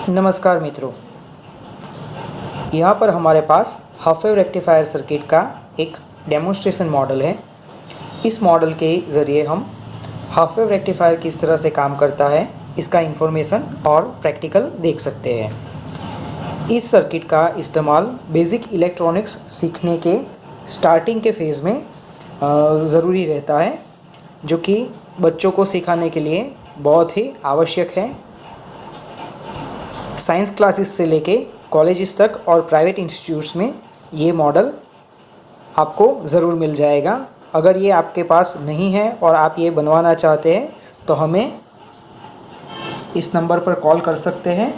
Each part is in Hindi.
नमस्कार मित्रों, यहाँ पर हमारे पास हाफ वेव रेक्टिफायर सर्किट का एक डेमोन्स्ट्रेशन मॉडल है। इस मॉडल के ज़रिए हम हाफ वेव रेक्टिफायर किस तरह से काम करता है इसका इन्फॉर्मेशन और प्रैक्टिकल देख सकते हैं। इस सर्किट का इस्तेमाल बेसिक इलेक्ट्रॉनिक्स सीखने के स्टार्टिंग के फेज़ में ज़रूरी रहता है, जो कि बच्चों को सिखाने के लिए बहुत ही आवश्यक है। साइंस क्लासेस से लेके कॉलेजेस तक और प्राइवेट इंस्टीट्यूट्स में ये मॉडल आपको ज़रूर मिल जाएगा। अगर ये आपके पास नहीं है और आप ये बनवाना चाहते हैं तो हमें इस नंबर पर कॉल कर सकते हैं।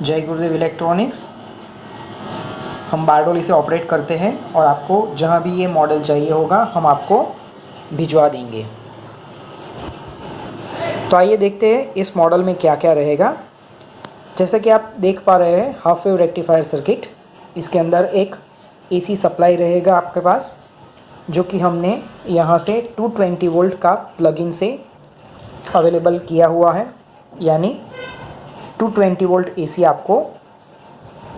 जय गुरुदेव इलेक्ट्रॉनिक्स, हम बारडोली से ऑपरेट करते हैं और आपको जहाँ भी ये मॉडल चाहिए होगा हम आपको भिजवा देंगे। तो आइए देखते हैं इस मॉडल में क्या क्या रहेगा। जैसा कि आप देख पा रहे हैं, हाफ वेव रेक्टिफायर सर्किट, इसके अंदर एक एसी सप्लाई रहेगा आपके पास, जो कि हमने यहाँ से 220 वोल्ट का प्लग इन से अवेलेबल किया हुआ है। यानी 220 वोल्ट एसी आपको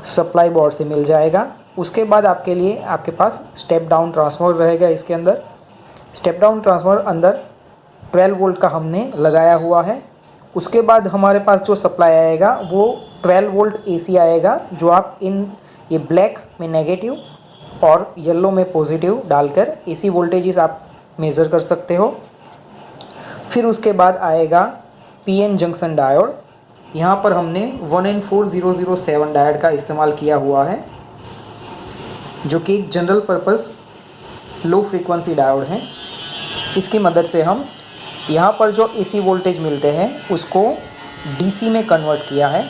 सप्लाई बोर्ड से मिल जाएगा। उसके बाद आपके लिए आपके पास स्टेप डाउन ट्रांसफार्मर रहेगा। इसके अंदर स्टेप डाउन ट्रांसफार्मर अंदर 12 वोल्ट का हमने लगाया हुआ है। उसके बाद हमारे पास जो सप्लाई आएगा वो 12 वोल्ट एसी आएगा, जो आप ये ब्लैक में नेगेटिव और येलो में पॉजिटिव डालकर एसी वोल्टेजेस आप मेज़र कर सकते हो। फिर उसके बाद आएगा पीएन जंक्शन डायोड। यहाँ पर हमने 1N4007 डायोड का इस्तेमाल किया हुआ है, जो कि एक general purpose low frequency diode है। इसकी मदद से हम यहाँ पर जो एसी वोल्टेज मिलते हैं उसको डीसी में कन्वर्ट किया है।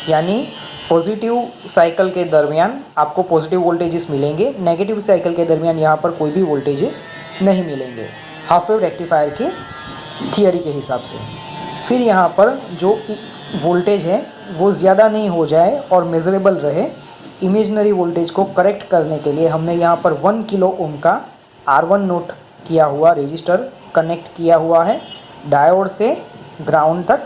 यानी पॉजिटिव साइकिल के दरमियान आपको पॉजिटिव वोल्टेजेस मिलेंगे, नेगेटिव साइकिल के दरमियान यहाँ पर कोई भी वोल्टेजेस नहीं मिलेंगे, हाफ वेव रेक्टिफायर की थियरी के हिसाब से। फिर यहाँ पर जो वोल्टेज है वो ज़्यादा नहीं हो जाए और मेजरेबल रहे, इमेजनरी वोल्टेज को करेक्ट करने के लिए हमने यहाँ पर 1 किलो ओम का R1 नोट किया हुआ रेजिस्टर कनेक्ट किया हुआ है डायोड से ग्राउंड तक,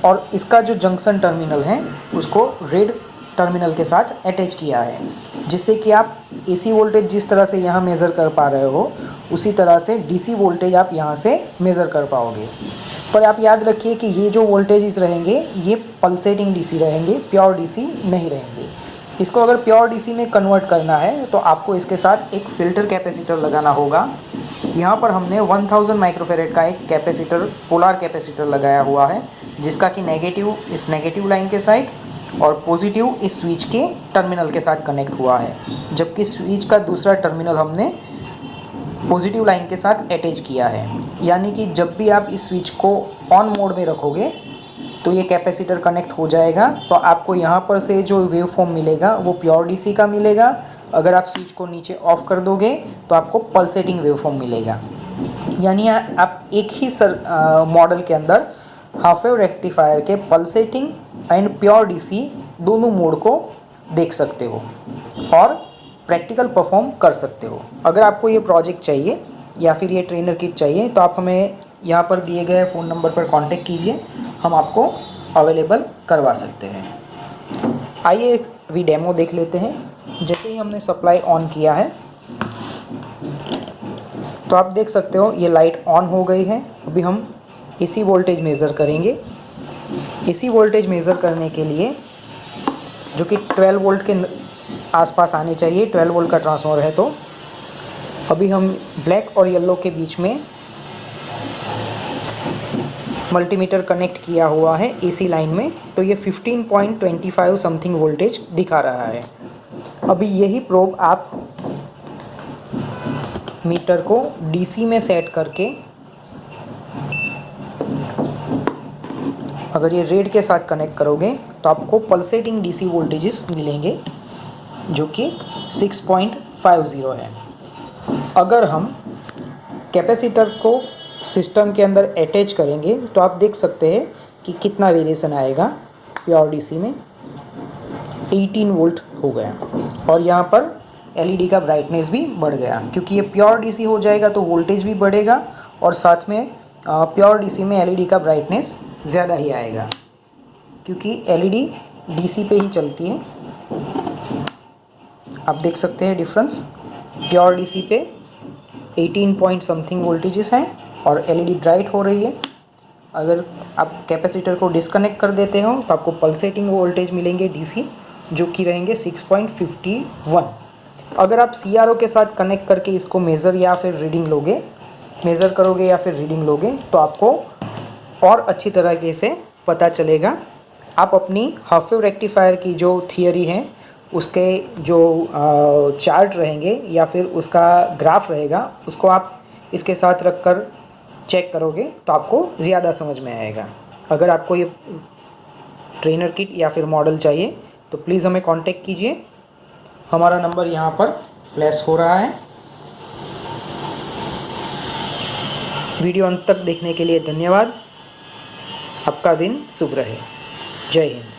और इसका जो जंक्शन टर्मिनल है उसको रेड टर्मिनल के साथ अटैच किया है, जिससे कि आप एसी वोल्टेज जिस तरह से यहाँ मेज़र कर पा रहे हो उसी तरह से डीसी वोल्टेज आप यहाँ से मेज़र कर पाओगे। पर आप याद रखिए कि ये जो वोल्टेजेस रहेंगे ये पल्सेटिंग डीसी रहेंगे, प्योर डीसी नहीं रहेंगे। इसको अगर प्योर डीसी में कन्वर्ट करना है तो आपको इसके साथ एक फ़िल्टर कैपेसिटर लगाना होगा। यहाँ पर हमने 1000 माइक्रोफेरेड का एक कैपेसिटर, पोलर कैपेसिटर लगाया हुआ है, जिसका कि नेगेटिव इस नेगेटिव लाइन के साइड और पॉजिटिव इस स्विच के टर्मिनल के साथ कनेक्ट हुआ है, जबकि स्विच का दूसरा टर्मिनल हमने पॉजिटिव लाइन के साथ अटैच किया है। यानी कि जब भी आप इस स्विच को ऑन मोड में रखोगे तो ये कैपेसिटर कनेक्ट हो जाएगा, तो आपको यहाँ पर से जो वेव फॉर्म मिलेगा वो प्योर डीसी का मिलेगा। अगर आप स्विच को नीचे ऑफ कर दोगे तो आपको पल्सेटिंग वेव फॉर्म मिलेगा। यानी आप एक ही मॉडल के अंदर हाफ वेव रेक्टिफायर के पल्सेटिंग एंड प्योर डीसी दोनों मोड को देख सकते हो और प्रैक्टिकल परफॉर्म कर सकते हो। अगर आपको ये प्रोजेक्ट चाहिए या फिर ये ट्रेनर किट चाहिए तो आप हमें यहाँ पर दिए गए फ़ोन नंबर पर कांटेक्ट कीजिए, हम आपको अवेलेबल करवा सकते हैं। आइए अभी डेमो देख लेते हैं। जैसे ही हमने सप्लाई ऑन किया है तो आप देख सकते हो ये लाइट ऑन हो गई है। अभी हम एसी वोल्टेज मेज़र करेंगे। एसी वोल्टेज मेज़र करने के लिए जो कि 12 वोल्ट के आसपास आने चाहिए, 12 वोल्ट का ट्रांसफार्मर है, तो अभी हम ब्लैक और येलो के बीच में मल्टीमीटर कनेक्ट किया हुआ है एसी लाइन में, तो ये 15.25 समथिंग वोल्टेज दिखा रहा है। अभी यही प्रोब आप मीटर को डीसी में सेट करके अगर ये रेड के साथ कनेक्ट करोगे तो आपको पल्सेटिंग डीसी वोल्टेजेस मिलेंगे, जो कि 6.50 है। अगर हम कैपेसिटर को सिस्टम के अंदर अटैच करेंगे तो आप देख सकते हैं कि कितना वेरिएशन आएगा। प्योर डीसी में 18 वोल्ट हो गया और यहाँ पर एलईडी का ब्राइटनेस भी बढ़ गया, क्योंकि ये प्योर डीसी हो जाएगा तो वोल्टेज भी बढ़ेगा और साथ में प्योर डीसी में एलईडी का ब्राइटनेस ज़्यादा ही आएगा, क्योंकि एलईडी डीसी पे ही चलती है। आप देख सकते हैं डिफरेंस, प्योर डीसी पे 18 पॉइंट समथिंग वोल्टेजेस हैं और एलईडी ब्राइट हो रही है। अगर आप कैपेसिटर को डिस्कनेक्ट कर देते हो तो आपको पल्सेटिंग वोल्टेज मिलेंगे डीसी, जो कि रहेंगे 6.51। अगर आप सीआरओ के साथ कनेक्ट करके इसको मेज़र करोगे या फिर रीडिंग लोगे तो आपको और अच्छी तरीके से पता चलेगा। आप अपनी हाफ वेव रेक्टिफायर की जो थियरी है उसके जो चार्ट रहेंगे या फिर उसका ग्राफ रहेगा, उसको आप इसके साथ रखकर चेक करोगे तो आपको ज़्यादा समझ में आएगा। अगर आपको ये ट्रेनर किट या फिर मॉडल चाहिए तो प्लीज़ हमें कांटेक्ट कीजिए। हमारा नंबर यहाँ पर फ्लैश हो रहा है। वीडियो अंत तक देखने के लिए धन्यवाद। आपका दिन शुभ रहे। जय हिंद।